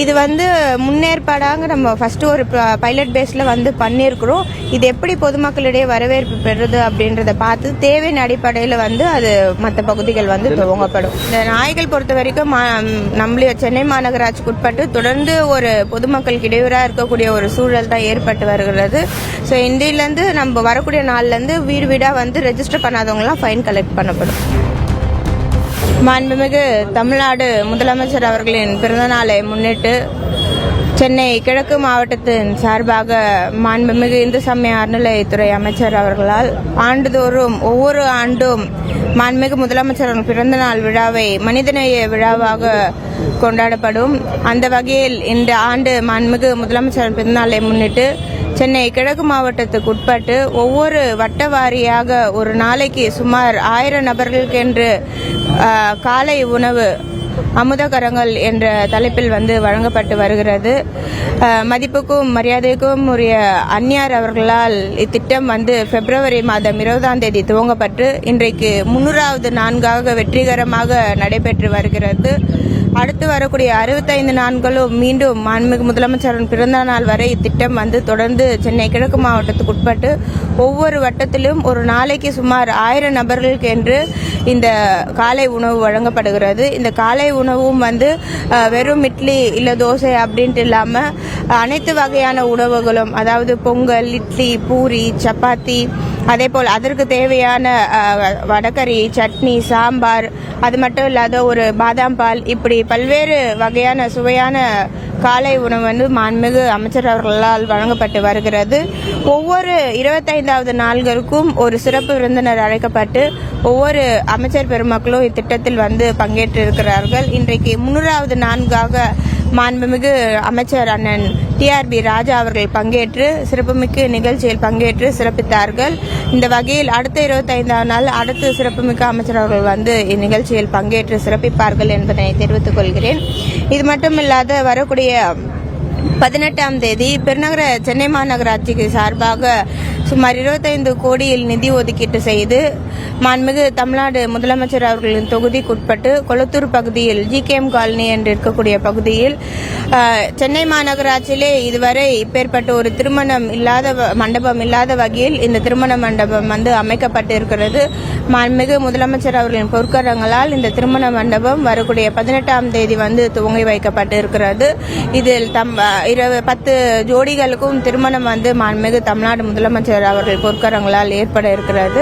இது முன்னேற்பாடாக நம்ம ஃபர்ஸ்ட் ஒரு பைலட் பேஸ்ல பண்ணியிருக்கிறோம். இது எப்படி பொதுமக்களிடையே வரவேற்பு பெறுது அப்படின்றத பார்த்து தேவையின் அடிப்படையில் அது மற்ற பகுதிகள் துவங்கப்படும். இந்த நாய்கள் பொறுத்த வரைக்கும் நம்மளுடைய சென்னை மாநகராட்சிக்கு உட்பட்டு தொடர்ந்து ஒரு பொதுமக்களுக்கு இடையூறாக இருக்கக்கூடிய ஒரு சூழல் தான் ஏற்பட்டு வருகிறது. ஸோ இன்றையிலேருந்து நம்ம வரக்கூடிய நாள்லேருந்து வீடு வீடாக ரெஜிஸ்டர் பண்ணாதவங்களாம் ஃபைன் கலெக்ட் பண்ணப்படும். மாண்புமிகு தமிழ்நாடு முதலமைச்சர் அவர்களின் பிறந்தநாளை முன்னிட்டு சென்னை கிழக்கு மாவட்டத்தின் சார்பாக மாண்புமிகு இந்து சமய அறநிலையத்துறை அமைச்சர் அவர்களால் ஆண்டுதோறும் ஒவ்வொரு ஆண்டும் மாண்புமிகு முதலமைச்சர் பிறந்தநாள் விழாவை மனிதநேய விழாவாக கொண்டாடப்படும். அந்த வகையில் இந்த ஆண்டு மாண்புமிகு முதலமைச்சர் பிறந்தநாளை முன்னிட்டு சென்னை கிழக்கு மாவட்டத்துக்கு உட்பட்டு ஒவ்வொரு வட்ட வாரியாக ஒரு நாளைக்கு சுமார் 1000 நபர்களுக்கென்று காலை உணவு அமுதகரங்கள் என்ற தலைப்பில் வழங்கப்பட்டு வருகிறது. மதிப்புக்கும் மரியாதைக்கும் உரிய அந்நியார் அவர்களால் இத்திட்டம் பிப்ரவரி மாதம் 20ஆம் தேதி துவங்கப்பட்டு இன்றைக்கு 300வது நான்காக வெற்றிகரமாக நடைபெற்று வருகிறது. அடுத்து வரக்கூடிய 65 நாட்களும் மீண்டும் மாண்புமிகு முதலமைச்சரின் பிறந்த நாள் வரை இத்திட்டம் தொடர்ந்து சென்னை கிழக்கு மாவட்டத்துக்கு உட்பட்டு ஒவ்வொரு வட்டத்திலும் ஒரு நாளைக்கு சுமார் 1000 நபர்களுக்கு என்று இந்த காலை உணவு வழங்கப்படுகிறது. இந்த காலை உணவும் வெறும் இட்லி இல்ல தோசை அப்படின்ட்டு இல்லாம அனைத்து வகையான உணவுகளும், அதாவது பொங்கல், இட்லி, பூரி, சப்பாத்தி, அதே போல் அதற்கு தேவையான வடகறி, சட்னி, சாம்பார், அது மட்டும் இல்லாத ஒரு பாதாம் பால், இப்படி பல்வேறு வகையான சுவையான காலை உணவு மாண்புமிகு அமைச்சர் அவர்களால் வழங்கப்பட்டு வருகிறது. ஒவ்வொரு 25வது நாள்களுக்கும் ஒரு சிறப்பு விருந்தினர் அழைக்கப்பட்டு ஒவ்வொரு அமைச்சர் பெருமக்களும் இத்திட்டத்தில் பங்கேற்று இருக்கிறார்கள். இன்றைக்கு 300வது நான்காக மாண்புமிகு அமைச்சர் அண்ணன் TRB ராஜா அவர்கள் பங்கேற்று சிறப்புமிக்க நிகழ்ச்சியில் பங்கேற்று சிறப்பித்தார்கள். இந்த வகையில் அடுத்த 25ஆம் நாள் அடுத்த சிறப்புமிக்க அமைச்சர் அவர்கள் இந்நிகழ்ச்சியில் பங்கேற்று சிறப்பிப்பார்கள் என்பதை தெரிவித்துக் கொள்கிறேன். இது மட்டுமில்லாத வரக்கூடிய 18ஆம் தேதி பெருநகர சென்னை மாநகராட்சிக்கு சார்பாக சுமார் 25 கோடியில் நிதி ஒதுக்கீட்டு செய்து மாண்புமிகு தமிழ்நாடு முதலமைச்சர் அவர்களின் தொகுதிக்குட்பட்டு கொளத்தூர் பகுதியில் GKM காலனி என்று இருக்கக்கூடிய பகுதியில் சென்னை மாநகராட்சியிலே இதுவரை இப்பேற்பட்ட ஒரு திருமணம் இல்லாத மண்டபம் இல்லாத வகையில் இந்த திருமண மண்டபம் அமைக்கப்பட்டு இருக்கிறது. மாண்புமிகு முதலமைச்சர் அவர்களின் பொற்கரங்களால் இந்த திருமண மண்டபம் வரக்கூடிய 18ஆம் தேதி துவங்கி வைக்கப்பட்டு இருக்கிறது. இதில் 10 ஜோடிகளுக்கும் திருமணம் மாண்புமிகு தமிழ்நாடு முதலமைச்சர் அவர்கள் பொற்கரங்களால் ஏற்பட இருக்கிறது.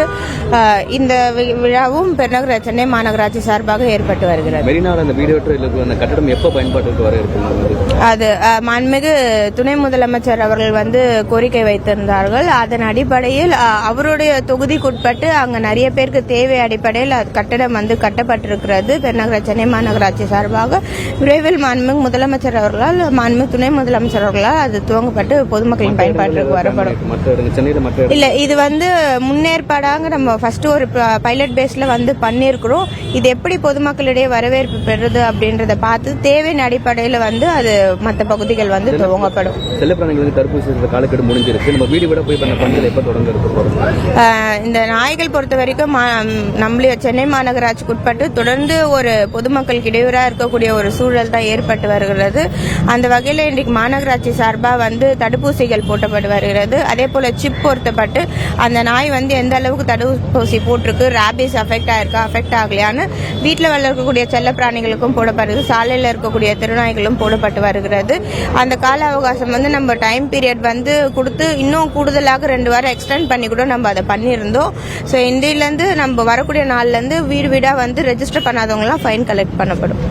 இந்த விழாவும் பெருநகர சென்னை மாநகராட்சி சார்பாக ஏற்பட்டு வருகிறது. அது மாண்புமிகு துணை முதலமைச்சர் அவர்கள் கோரிக்கை வைத்திருந்தார்கள். அதன் அடிப்படையில் அவருடைய தொகுதிக்குட்பட்டு அங்கு நிறைய பேருக்கு தேவை அடிப்படையில் கட்டடம் கட்டப்பட்டிருக்கிறது. பெருநகர சென்னை மாநகராட்சி சார்பாக விரைவில் மாண்புமிகு முதலமைச்சர் அவர்களால் மாண்புமிகு துணை முதலமைச்சர் அவர்களால் அது துவங்கப்பட்டு பொதுமக்களின் பயன்பாட்டிற்கு வரப்படும். இல்ல, இது முன்னேற்பாடாக நம்ம ஃபர்ஸ்ட் ஒரு பைலட் பேஸ்ல பண்ணியிருக்கிறோம். இது எப்படி பொதுமக்களிடையே வரவேற்பு பெறுது அப்படின்றத பார்த்து தேவையின் அடிப்படையில் அது மற்ற பகுதிகள் துவங்கப்படும். இந்த நாய்கள் பொறுத்த வரைக்கும் நம்மளுடைய சென்னை மாநகராட்சிக்கு உட்பட்டு தொடர்ந்து ஒரு பொதுமக்களுக்கு இடையூறாக இருக்கக்கூடிய ஒரு சூழல் தான் ஏற்பட்டு வருகிறது. அந்த வகையில் இன்றைக்கு மாநகராட்சி சார்பாக தடுப்பூசிகள் போட்டப்பட்டு வருகிறது. அதே போல சிப் பொருத்தப்பட்டு அந்த நாய் எந்த அளவுக்கு தடுப்பூசி போட்டிருக்கு, ராபிஸ் அஃபெக்ட் ஆயிருக்கா, அஃபெக்ட் ஆகலையான்னு வீட்டில் வளர்க்கக்கூடிய செல்ல பிராணிகளுக்கும் போடப்படுது, சாலையில் இருக்கக்கூடிய திருநாய்களும் போடப்பட்டு வருகிறது. அந்த கால அவகாசம் நம்ம டைம் பீரியட் கொடுத்து இன்னும் கூடுதலாக 2 வாரம் எக்ஸ்டெண்ட் பண்ணி கூட நம்ம அதை பண்ணியிருந்தோம். ஸோ இன்றையிலேருந்து நம்ம வரக்கூடிய நாள்லேருந்து வீடு வீடாக ரெஜிஸ்டர் பண்ணாதவங்கலாம் ஃபைன் கலெக்ட் பண்ணப்படும்.